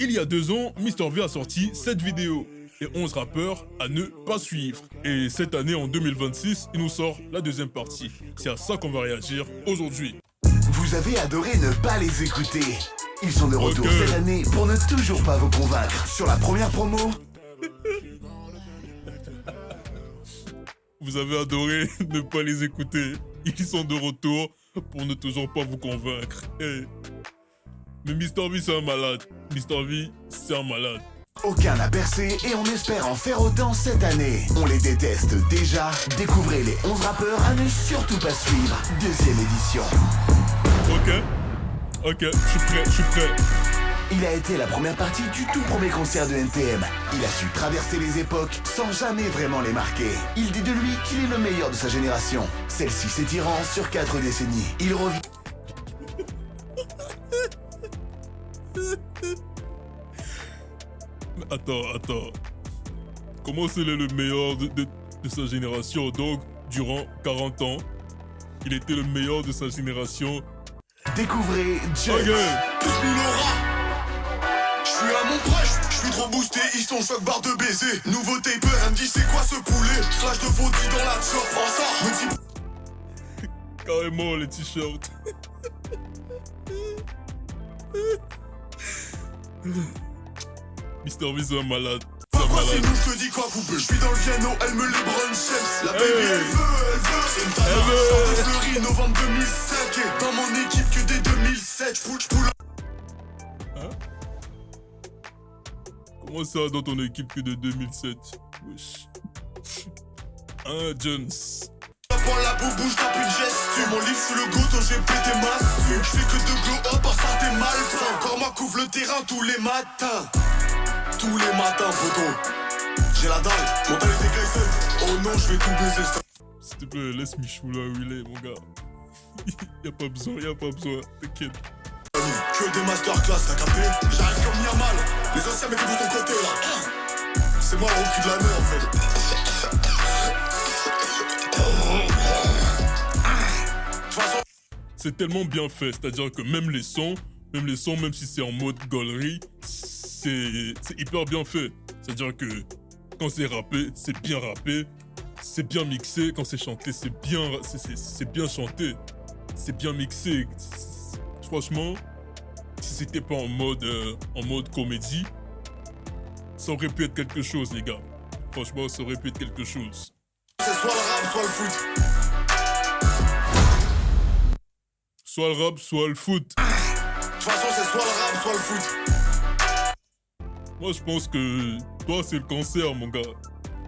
Il y a 2 ans, Mr V a sorti cette vidéo et 11 rappeurs à ne pas suivre. Et cette année, en 2026, il nous sort la deuxième partie. C'est à ça qu'on va réagir aujourd'hui. Vous avez adoré ne pas les écouter. Ils sont de retour cette année pour ne toujours pas vous convaincre. Sur la première promo... Vous avez adoré ne pas les écouter. Ils sont de retour pour ne toujours pas vous convaincre. Hey. Mais Mr V, c'est un malade. Mr V, c'est un malade. Aucun n'a percé et on espère en faire autant cette année. On les déteste déjà. Découvrez les 11 rappeurs à ne surtout pas suivre. Deuxième édition. Ok, je suis prêt. Il a été la première partie du tout premier concert de NTM. Il a su traverser les époques sans jamais vraiment les marquer. Il dit de lui qu'il est le meilleur de sa génération. Celle-ci s'étirant sur 4 décennies. Il revient... Attends. Comment c'est le meilleur de sa génération? Donc, durant 40 ans, il était le meilleur de sa génération. Découvrez Juns. Je suis à mon prêche, je suis trop boosté, ils sont choc barre de baiser. Nouveau taper, elle me dit c'est quoi ce poulet? Slash de faudit dans la chop, me dit... Carrément les t-shirts. Mr V, c'est un malade. Pourquoi c'est nous, je te dis quoi couper? Je suis dans le piano, elle me les brunch James. La baby elle veut. C'est une talent, sort de Fleury, novembre 2005. Et dans mon équipe que dès 2007, j'poule. Hein? Comment ça dans ton équipe que de 2007? Wesh. Hein, Jones? Pour la boubouche, t'as plus de gestu. Mon livre sous le goût, j'ai pété ma stu. J'fais que de glow up, par ça t'es mal. Encore moi couvre le terrain tous les matins. Tous les matins, poteau. J'ai la dalle, mentalité Kaizen. Oh non, je vais tout baiser. S'il te plaît, laisse Michou là où il est, mon gars. Y'a pas besoin, t'inquiète. Que des masterclass, t'as capté? J'arrive comme Yamal. Les anciens mettez de ton côté là. C'est moi le rookie de l'année en fait. C'est tellement bien fait, c'est-à-dire que même les sons, même si c'est en mode gaulerie, c'est hyper bien fait. C'est-à-dire que quand c'est rappé, c'est bien mixé. Quand c'est chanté, c'est bien chanté, c'est bien mixé. Franchement, si c'était pas en mode comédie, ça aurait pu être quelque chose, les gars. Franchement, ça aurait pu être quelque chose. C'est soit le rap, soit le foot. Soit le rap, soit le foot. De toute façon, c'est soit le rap, soit le foot. Moi, je pense que toi, c'est le cancer, mon gars.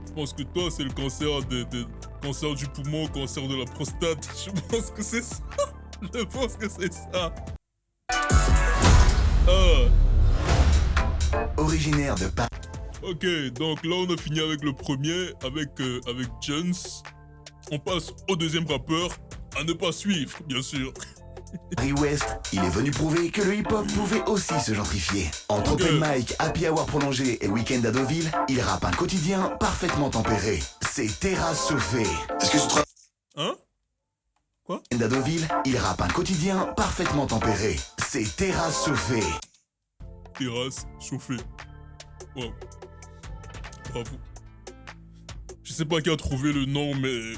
Je pense que toi, c'est le cancer du poumon, cancer de la prostate. Je pense que c'est ça. Originaire de Paris. Ok, donc là, on a fini avec le premier, avec Jones. On passe au deuxième rappeur, à ne pas suivre, bien sûr. Paris-Ouest, il est venu prouver que le hip-hop pouvait aussi se gentrifier. Entre open mic, happy hour prolongé et week-end à Deauville, il rappe un quotidien parfaitement tempéré. C'est terrasse chauffée. Est-ce que tu Hein? Quoi? À Deauville, il rappe un quotidien parfaitement tempéré. C'est terrasse chauffée. Terrasse chauffée. Wow. Bravo. Je sais pas qui a trouvé le nom, mais...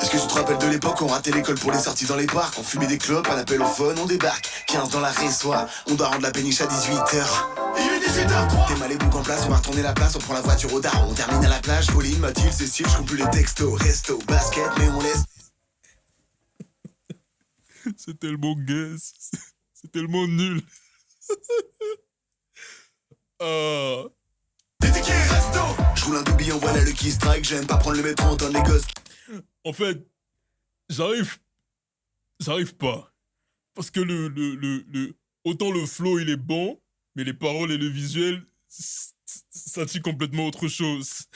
Est-ce que tu te rappelles de l'époque où on ratait l'école pour les sorties dans les parcs? On fumait des clopes, un appel au phone, on débarque 15 dans la résoie, on doit rendre la péniche à 18h. Il est 18h03. T'es mal les boucs en place, on va retourner la place, on prend la voiture au daron, on termine à la plage. Pauline, Mathilde, Cécile, je compte plus les textos. Resto, basket, mais on laisse. C'est tellement gay, c'est tellement nul. T'es qui resto? Je roule un doobie, on voit là le key strike, j'aime pas prendre le métro, on donne les gosses. En fait, j'arrive pas. Parce que autant le flow, il est bon, mais les paroles et le visuel, ça tue complètement autre chose.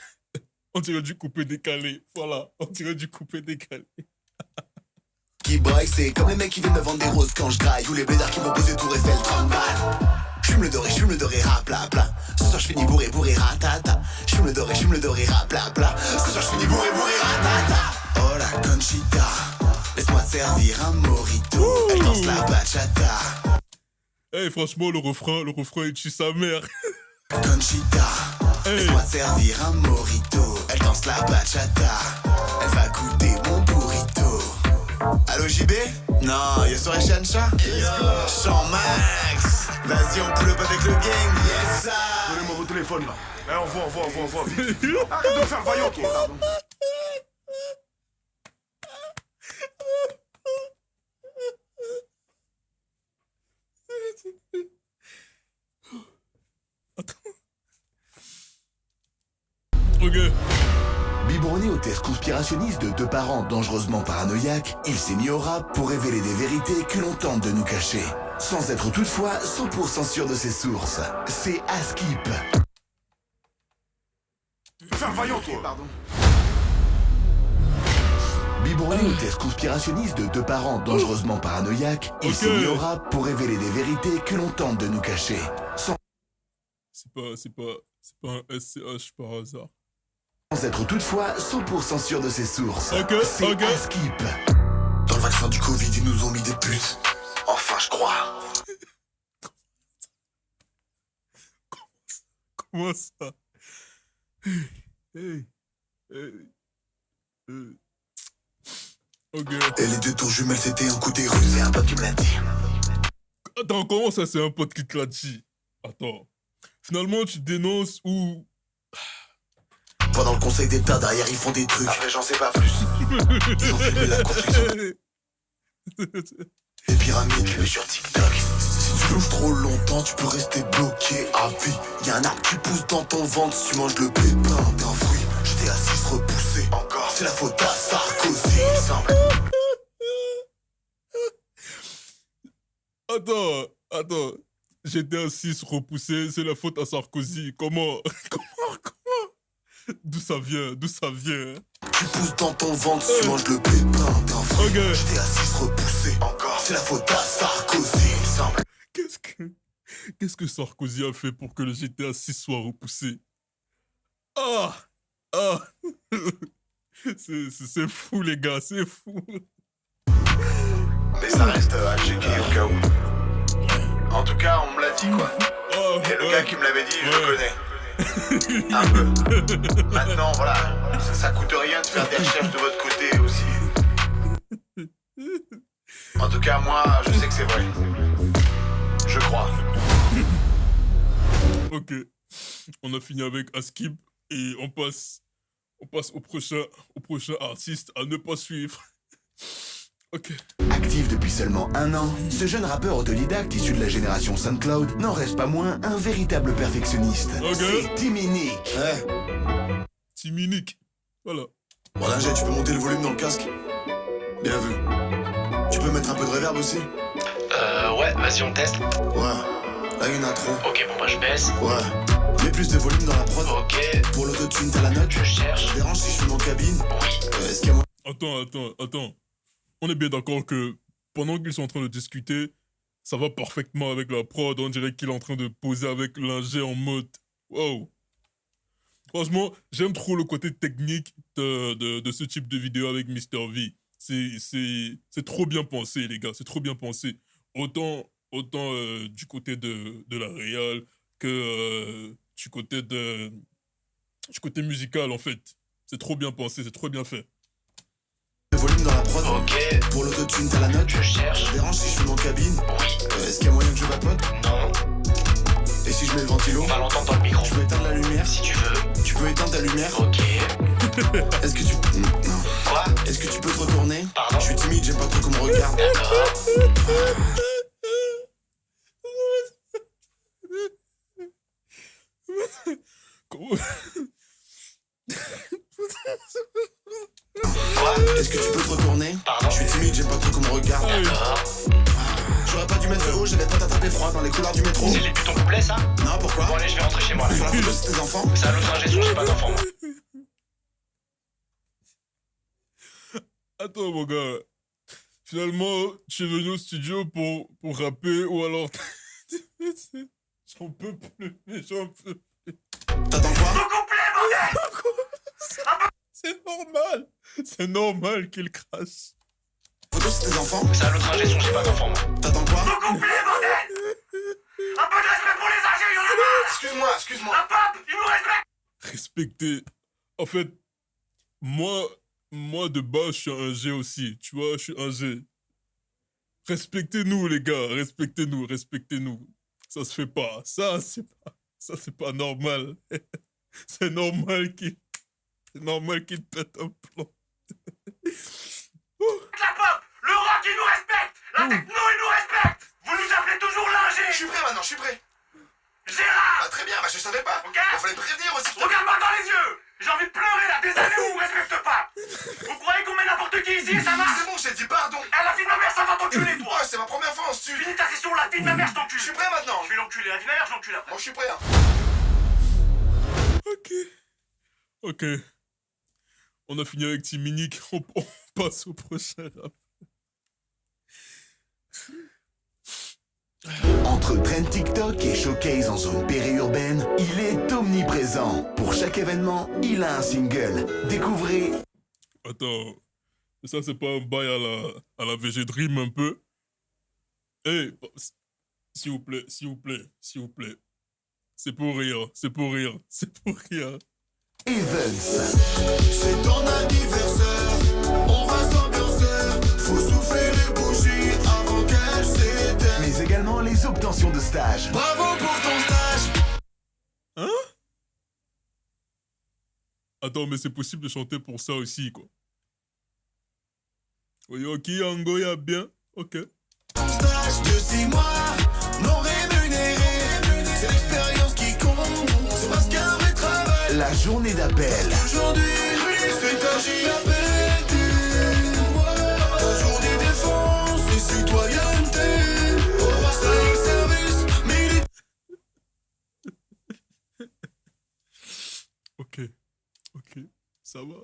On dirait du coupé-décalé. Voilà, on dirait du coupé-décalé. Qui braille, c'est comme les mecs qui viennent me vendre des roses quand je graille. Ou les blédards qui m'ont posé Tour Eiffel 30 balles. J'fume le doré, rap, bla bla. Ce soir j'finis bourré, ratata. J'fume le doré, rap, bla bla. Ce soir j'finis bourré, ratata. Oh la Conchita, Laisse-moi te servir un mojito. Elle danse la bachata. Hey, franchement, le refrain, il tue sa mère. Conchita, Hey. laisse-moi te servir un mojito. Elle danse la bachata. Elle va goûter mon burrito. Allô JB? Non, y'a soirée Chancha? Jean Max. Vas-y, on pull up avec le gang. Yes, sir. Donnez-moi vos téléphones là. Eh, on voit, vite. Arrête de me faire le vaillant, toi. Ok. Biberonné au test conspirationniste de deux parents dangereusement paranoïaques, il s'est mis au rap pour révéler des vérités que l'on tente de nous cacher. Sans être toutefois 100% sûr de ses sources. C'est Askip. Faire le vaillant, toi. Pardon. Biberonné au test conspirationniste de deux parents dangereusement paranoïaques, il s'est mis au rap pour révéler des vérités que l'on tente de nous cacher. Sans C'est pas un SCH par hasard. être toutefois 100% sûr de ses sources. Ok, C'est ok. Askip. Dans le vaccin du Covid, ils nous ont mis des puces. Enfin, je crois. Comment ça? Hey. Ok. Et les deux tours jumelles, c'était un coup des Russes. C'est un pote qui me l'a dit. Attends, comment ça c'est un pote qui te l'a dit? Attends. Finalement, tu dénonces ou... Pendant le conseil d'état, derrière, ils font des trucs. Après, j'en sais pas plus. Ils ont filmé la construction des pyramides, je vais sur TikTok. Si tu louches trop longtemps, tu peux rester bloqué à vie. Y'a un arbre qui pousse dans ton ventre si tu manges le pépin d'un fruit. J'étais assis repoussé. Encore. C'est la faute à Sarkozy, il semble. Attends. J'étais assis repoussé, c'est la faute à Sarkozy. Comment? D'où ça vient? Tu pousses dans ton ventre si tu manges le pépin d'un fruit. Ok. J'étais assis repoussé. Encore. C'est la faute à Sarkozy, il semble. Qu'est-ce que Sarkozy a fait pour que le GTA 6 soit repoussé? Ah! C'est fou, les gars, c'est fou. Mais ça reste à checker au cas où. En tout cas, on me l'a dit, quoi. Ah, Et le ouais. gars qui me l'avait dit, je le Ouais. connais. Un peu. Maintenant, voilà. Ça coûte rien de faire des recherches de votre côté aussi. En tout cas, moi, je sais que c'est vrai. Je crois. Ok. On a fini avec Askip et on passe au prochain artiste à ne pas suivre. Ok. Actif depuis seulement 1 an, ce jeune rappeur autodidacte issu de la génération SoundCloud n'en reste pas moins un véritable perfectionniste. Ok. C'est Timinique. Ouais. Timinique. Voilà. Bon, Linger, tu peux monter le volume dans le casque? Bien vu. Tu peux mettre un peu de reverb aussi? Ouais, vas-y, on teste. Ouais. Là, une intro. Ok, bon, bah, je baisse. Ouais. Mets plus de volume dans la prod. Ok, Pour l'autotune, t'as la note. je cherche. Ça te dérange si je fume en cabine? Oui. Est-ce qu'il y a moyen? Attends. On est bien d'accord que pendant qu'ils sont en train de discuter, ça va parfaitement avec la prod. On dirait qu'il est en train de poser avec l'ingé en mode wow. Franchement, j'aime trop le côté technique de ce type de vidéo avec Mr. V. C'est trop bien pensé, les gars. C'est trop bien pensé. Autant du côté de la réal que du côté musical, en fait. C'est trop bien pensé, c'est trop bien fait. Le volume dans la prod. Ok, Pour l'autotune, t'as la note. je cherche. Ça te dérange si je fume en cabine? Oui. Est-ce qu'il y a moyen que je vapote? Non, Et si je mets le ventilo? on va l'entendre dans le micro. Je peux éteindre la lumière? Si tu veux. Tu peux éteindre ta lumière? Ok. Est-ce que tu... Non. Quoi? Est-ce que tu peux te retourner? Pardon? Je suis timide, j'aime pas trop qu'on me regarde. D'accord. Comment- Quoi? Est-ce que tu peux te retourner? Pardon? Je suis timide, j'aime pas trop qu'on me regarde. D'accord. J'aurais pas dû mettre le haut, j'avais pas t'attraper froid dans les couloirs du métro. C'est les putains couplets, ça? Non, pourquoi? Bon, allez, je vais rentrer chez moi, Sur là. la photo, c'est tes enfants? C'est à l'autre ingé son, j'ai pas d'enfant, moi. Attends, mon gars. Finalement, tu es venu au studio pour rapper ou alors... J'en peux plus. T'attends quoi? C'est normal. C'est normal qu'il crache. tous tes enfants. C'est à l'autre ingé son, j'ai pas d'enfant, moi. T'attends quoi? Vous couplez, bordel! Un peu de respect pour les âgés, y'en a marre! Excuse-moi. Un pape, il nous respecte! Respecter. En fait, moi de base, je suis un G aussi. Tu vois, je suis un G. Respectez-nous, les gars. Respectez-nous. Ça se fait pas. Ça, c'est pas normal. C'est normal qu'il pète un plomb. La pop, le rock, il nous respecte! La techno, il nous respecte! Vous nous appelez toujours l'ingé! Je suis prêt maintenant, je suis prêt. Gérard! Très bien, je savais pas. Ok. Il fallait prévenir aussi. Regarde-moi dans les yeux! J'ai envie de pleurer là, des années où on me respecte pas! Vous croyez qu'on met n'importe qui ici et ça marche? C'est bon, j'ai dit pardon. La fille de ma mère, ça va t'enculer, toi! Ouais, c'est ma première fois en stu. Finis ta session, la fille de ma mère, je t'encule! Je suis prêt maintenant. Je vais l'enculer, la fille de ma mère, je l'encule après! Moi, je suis prêt. Hein. Ok. On a fini avec Timinique. On passe au prochain rap. Entre trend TikTok et showcase en zone périurbaine, il est omniprésent. Pour chaque événement, il a un single. Découvrez Attends. Ça, c'est pas un bail à la VG Dream un peu? Eh, s'il vous plaît. C'est pour rire. Evans. C'est ton anniversaire, on va s'ambiancer. Faut souffler les bougies avant qu'elles s'éteignent. Mais également les obtentions de stage. Bravo pour ton stage. Hein? Attends, mais c'est possible de chanter pour ça aussi, quoi. Oui, ok, Ango, y'a bien. Ok. Ton stage de 6 mois, non rémunéré. C'est l'expérience qui compte, c'est parce qu'un vrai travail. La journée d'appel. Aujourd'hui, c'est ta JAPT. Ta journée défense et citoyenneté. On va faire service, mais il est... Ok. Ça va.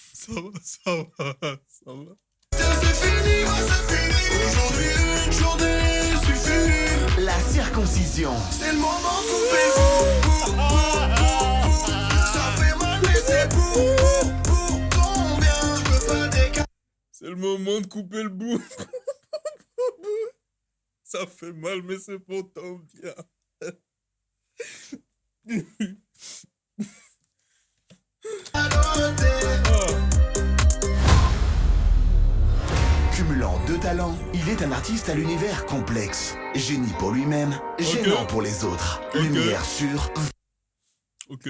C'est fini, aujourd'hui une journée suffit. La circoncision. C'est le moment de couper le bout. Ça fait mal mais c'est pour combien je peux pas décaler. C'est le moment de couper le bout. Ça fait mal, mais c'est pourtant bien. Cumulant deux talents, il est un artiste à l'univers complexe. Génie pour lui-même, gênant pour les autres. Lumière sur... Ok.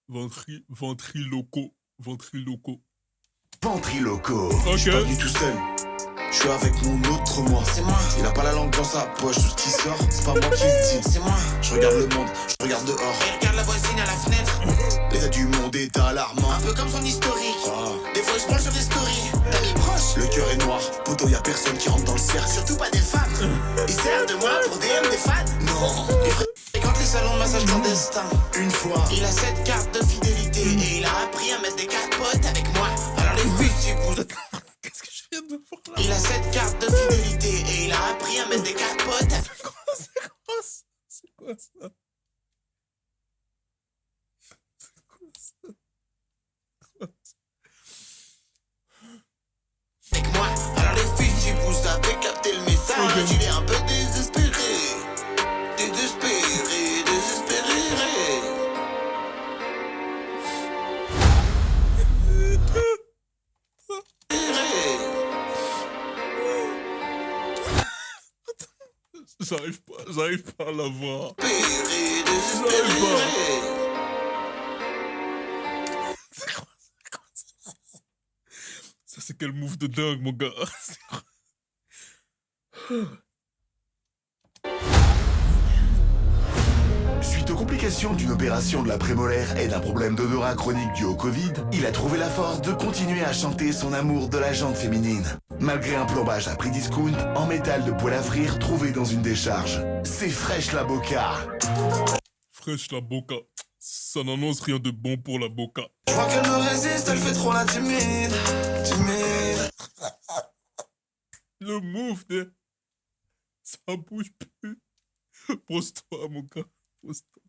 Ventriloco. Ventriloco. Je suis pas Ok. venu tout seul. Je suis avec mon autre moi. C'est moi. Il a pas la langue dans sa poche. Tout ce qui sort, c'est pas moi qui le dis. C'est moi. Je regarde le monde, je regarde dehors. Et regarde la voisine à la fenêtre. L'état du monde est alarmant. Un peu comme son historique. Ah. Des fois il se branle sur des stories d'amis proches. Le cœur est noir. Poteau, y a personne qui rentre dans le cercle. Surtout pas des femmes. Ils servent de moi pour DM des fans. Non. Il fréquente les salons de massage clandestins. Une fois. Il a 7 cartes de fidélité. Et il a appris à mettre des capotes avec moi. Alors les filles, tu bouges. Qu'est-ce que je viens de voir là? Il a 7 cartes de fidélité. Et il a appris à mettre des capotes avec C'est quoi ça? moi. Alors les filles, si vous avez capté le message, Ok. il est un peu désespéré. Désespéré. J'arrive pas à la voir. Ça, c'est quel move de dingue, mon gars. Suite aux complications d'une opération de la prémolaire et d'un problème d'odorat chronique dû au Covid, il a trouvé la force de continuer à chanter son amour de la jante féminine. Malgré un plombage à prix discount en métal de poêle à frire trouvé dans une décharge. C'est fraîche la boca. Fraîche la boca. Ça n'annonce rien de bon pour la boca. Je vois qu'elle me résiste, elle fait trop la timide. Le move de... Ça bouge plus. Pose-toi, mon gars. Pose-toi.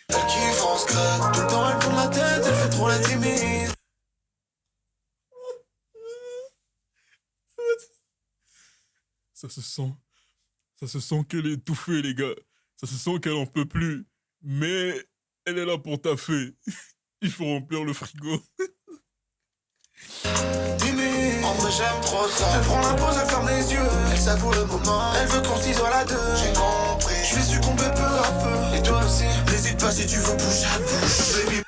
Elle kiffe, on se crête. Tout le temps elle tourne la tête, elle fait trop la timide. Ça se sent. Ça se sent qu'elle est étouffée, les gars. Ça se sent qu'elle en peut plus. Mais elle est là pour taffer. Il faut remplir le frigo. En vrai j'aime trop ça. Elle prend la pause, elle ferme les yeux. Elle savoure le moment. Elle veut qu'on s'isole à deux. J'ai compris. Je vais succomber peu à peu. Et toi aussi. N'hésite pas si tu veux bouche à bouche. Baby.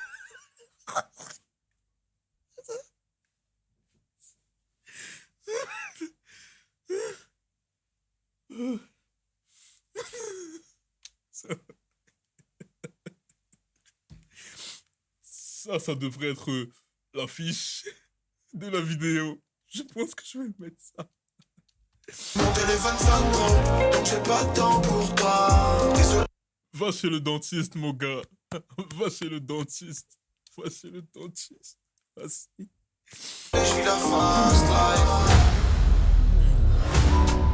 Ça devrait être l'affiche de la vidéo. Je pense que je vais mettre ça. Mon téléphone sonne trop, donc j'ai pas de temps pour toi. Désolé. Va chez le dentiste, mon gars. Va chez le dentiste. Va chez le dentiste. Vas-y. Je vis la fast life.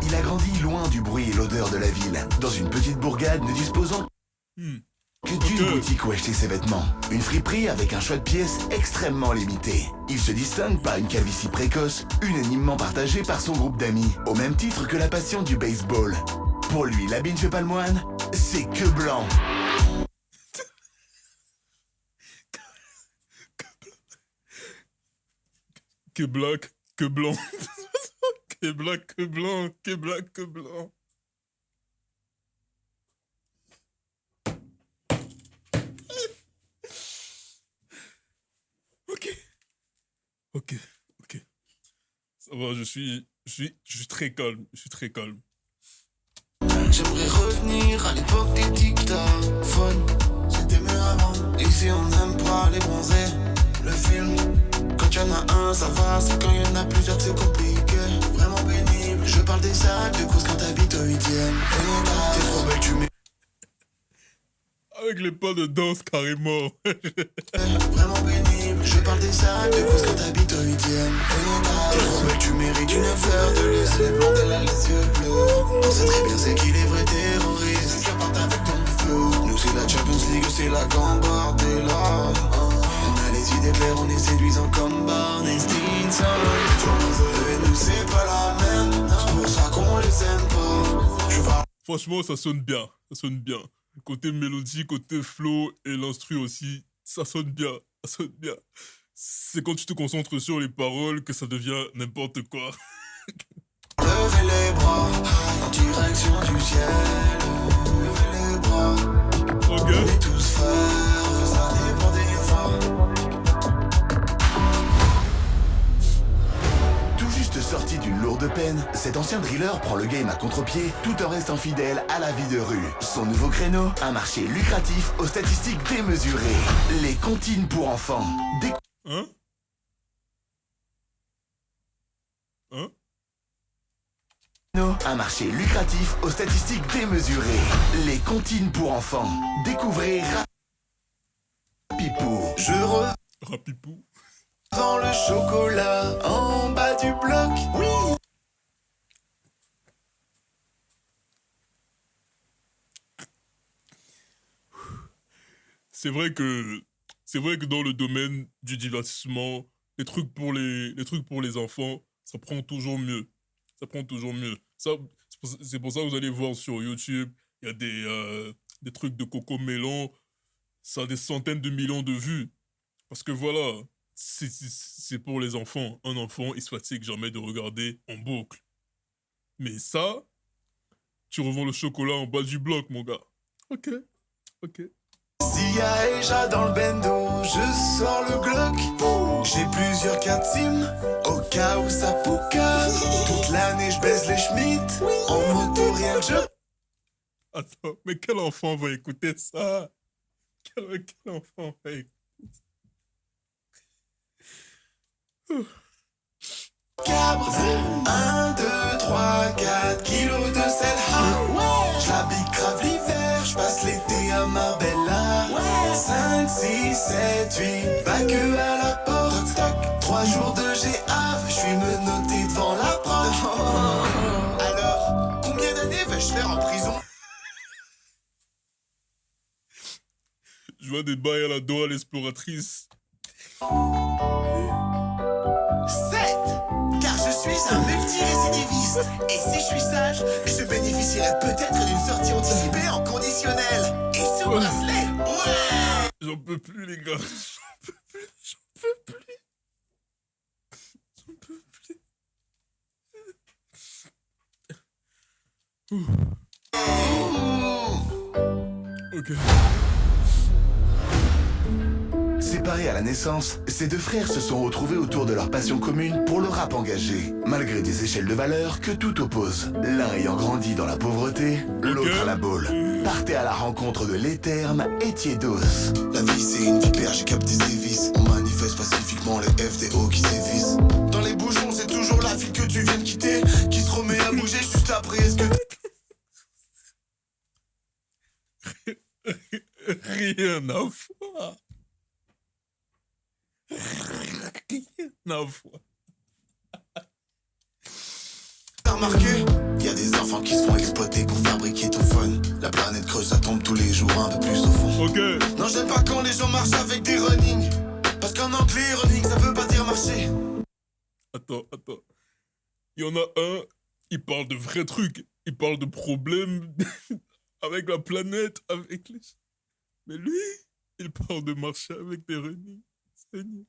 Il a grandi loin du bruit et l'odeur de la ville, dans une petite bourgade ne disposant que d'une boutique où acheter ses vêtements. Une friperie avec un choix de pièces extrêmement limité. Il se distingue par une calvitie précoce, unanimement partagée par son groupe d'amis, au même titre que la passion du baseball. Pour lui, l'habit ne fait pas le moine, c'est que blanc. Que black, que blanc. Que black, que blanc. Que black, que blanc. Ok. Ça va, je suis très calme. Je suis très calme. J'aimerais revenir à l'époque des dictaphones. C'était mieux avant. Ici on n'aime pas les bronzés. Le film, quand y'en a un ça va. C'est quand y'en a plusieurs que c'est compliqué. Vraiment pénible. Je parle des salles de course quand t'habites au 8ème. T'es trop belle, tu mets. Avec les pas de danse carrément. Vraiment pénible. Je parle des salles de course quand t'habites au 8ème. T'es trop belle, tu mérites une fleur de lys. Les blondes, elle a les yeux bleus. On sait très bien c'est qui les vrais terroristes. Je parte avec ton flow. Nous c'est la Champions League, c'est la Gambardella. On a les idées claires, on est séduisants comme Barney Stinson. Et nous c'est pas la même. C'est pour ça qu'on les aime pas. Je parle. Franchement, ça sonne bien. Ça sonne bien. Côté mélodie, côté flow et l'instru aussi, ça sonne bien. Ça sonne bien. C'est quand tu te concentres sur les paroles que ça devient n'importe quoi. Levez les bras en direction du ciel. Levez les bras. Ok. On est tous frères, ça dépend des fois. Tout juste sorti d'une lourde peine, cet ancien driller prend le game à contre-pied tout en restant fidèle à la vie de rue. Son nouveau créneau, un marché lucratif aux statistiques démesurées. Les comptines pour enfants. Hein? Un marché lucratif aux statistiques démesurées. Les comptines pour enfants. Découvrez Rapipou. Je Rapipou. revends le chocolat en bas du bloc. Oui. C'est vrai que dans le domaine du divertissement, les trucs pour les enfants, ça prend toujours mieux. Ça prend toujours mieux. Ça, c'est pour ça que vous allez voir sur YouTube, il y a des trucs de Coco Melon, ça a des centaines de millions de vues. Parce que voilà, c'est pour les enfants. Un enfant, il se fatigue jamais de regarder en boucle. Mais ça, tu revends le chocolat en bas du bloc, mon gars. Ok. S'il y a Eja dans le bendo, je sors le Glock. J'ai plusieurs cartes SIM, au cas où ça poucasse. Toute l'année je baisse les Schmitt, en moto rien que je. Attends, mais quel enfant va écouter ça? Quel enfant va écouter Cabre, 1, 2, 3, 4 kilos de sel. Je l'habille grave l'hiver, je passe l'été à Marbella. 5, 6, 7, 8, pas que à la porte. 3 jours de GAV, je suis menotté devant la porte. Alors, combien d'années vais-je faire en prison? Je vois des bails à la Dora l'exploratrice. 7, car je suis c'est un multirécidiviste. Et si je suis sage, je bénéficierais peut-être d'une sortie anticipée en conditionnel. Et sous bracelet, ouais. J'en peux plus, les gars. J'en peux plus. Ok. Séparés à la naissance, ces deux frères se sont retrouvés autour de leur passion commune pour le rap engagé, malgré des échelles de valeur que tout oppose. L'un ayant grandi dans la pauvreté, l'autre à la boule. Partez à la rencontre de l'éterne et Tiédos. La vie c'est une vipère, j'ai capté ses vices. On manifeste pacifiquement les FDO qui sévissent. Dans les bouchons c'est toujours la fille que tu viens de quitter qui se remet à bouger juste après. Est-ce que Rien à voir. Rien à voir. t'as remarqué? Y a des enfants qui se font exploiter pour fabriquer ton fun. La planète creuse, ça tombe tous les jours un peu plus au fond. Ok. Non, j'aime pas quand les gens marchent avec des running. Parce qu'en anglais, running, ça veut pas dire marcher. Attends. Il y en a un, il parle de vrais trucs. Il parle de problèmes avec la planète, avec les... Mais lui, il parle de marcher avec des running. Seigneur.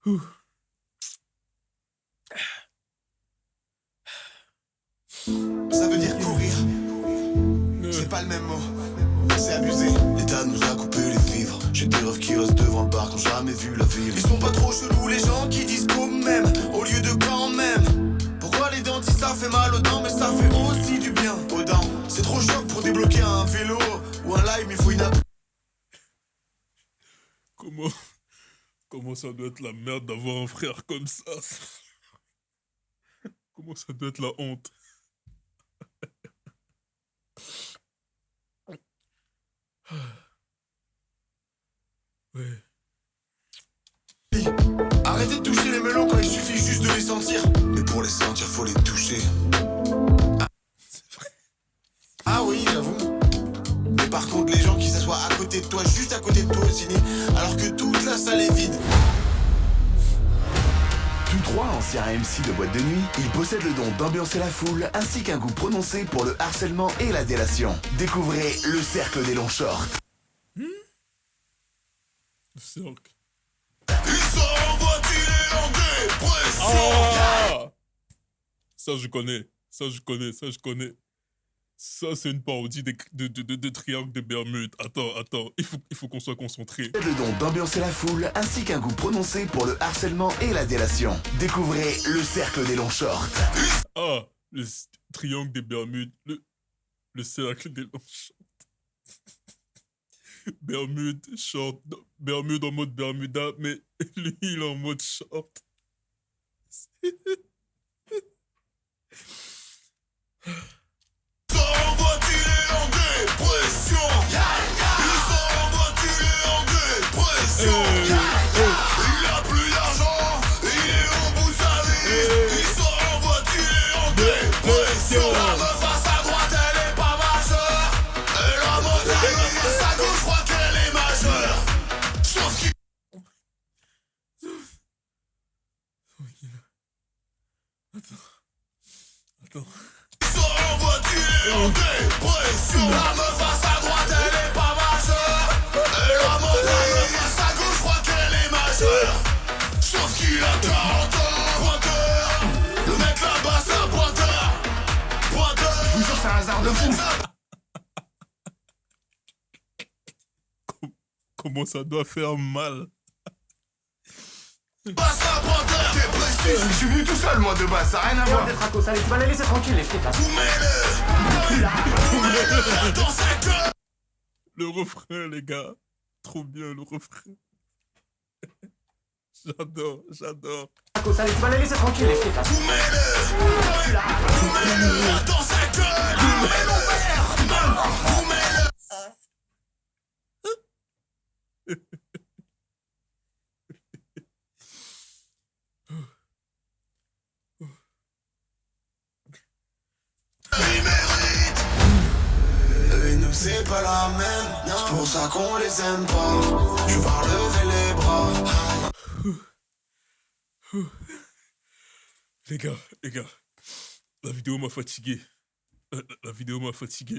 Ouh. Ça veut dire courir. C'est pas le même mot. C'est abusé. L'État nous a coupé les vivres. J'ai des refs qui restent devant le bar qui ont jamais vu la ville. Ils sont pas trop chelous les gens qui disent quand même au lieu de quand même. Pourquoi les dentistes ça fait mal aux dents mais ça fait aussi du bien aux dents. C'est trop choc pour débloquer un vélo ou un live, il faut une app. Comment ça doit être la merde d'avoir un frère comme ça? Comment ça doit être la honte? Ouais. Arrêtez de toucher les melons quand il suffit juste de les sentir. Mais pour les sentir, faut les toucher. Ah oui, j'avoue. Mais par contre, les gens qui s'assoient à côté de toi, juste à côté de toi au ciné, alors que toute la salle est vide. Tous trois anciens MC de boîte de nuit, ils possèdent le don d'ambiancer la foule ainsi qu'un goût prononcé pour le harcèlement et la délation. Découvrez le cercle des longs shorts. Le cercle. Ils sont motivés en dépression. Ah! Ça, je connais. Ça, c'est une parodie de Triangle de Bermude. Attends. Il faut qu'on soit concentré. Le don d'ambiancer la foule ainsi qu'un goût prononcé pour le harcèlement et la délation. Découvrez le cercle des longs shorts. Ah, le Triangle des Bermudes. Le cercle des longs shorts. Bermude, short. Bermude en mode Bermuda, mais lui, il est en mode short. Il a plus d'argent, il est au bout de sa vie. Il sort en voiture, il est en dépression. La meuf à sa droite, elle est pas majeure. Et la montagne à sa gauche, je crois qu'elle est majeure. Sauf qu'il... Attends. Il sort en voiture, il est en dépression. La meuf à sa droite, elle est pas majeure. Et la montagne à sa gauche, je crois qu'elle est majeure. Sauf qu'il a 40 ans, pointeur. Le mec là-bas, c'est un pointeur. Je vous jure, c'est un hasard de fou. Comment ça doit faire mal. Passe un pointeur, dépressif. Je suis venu tout seul, moi, de base, ça a rien à voir. Allez, tu vas les laisser tranquilles, les flics, là. Mets-le dans sa gueule. Le refrain, les gars. Trop bien, le refrain. J'adore. Allez, tu vas les laisser tranquilles, les flics, là. Mets-le dans sa gueule. Mets-le. Il mérite. Et nous c'est pas la même. C'est pour ça qu'on les aime pas. Je vais lever les bras. Les gars, la vidéo m'a fatigué. La vidéo m'a fatigué.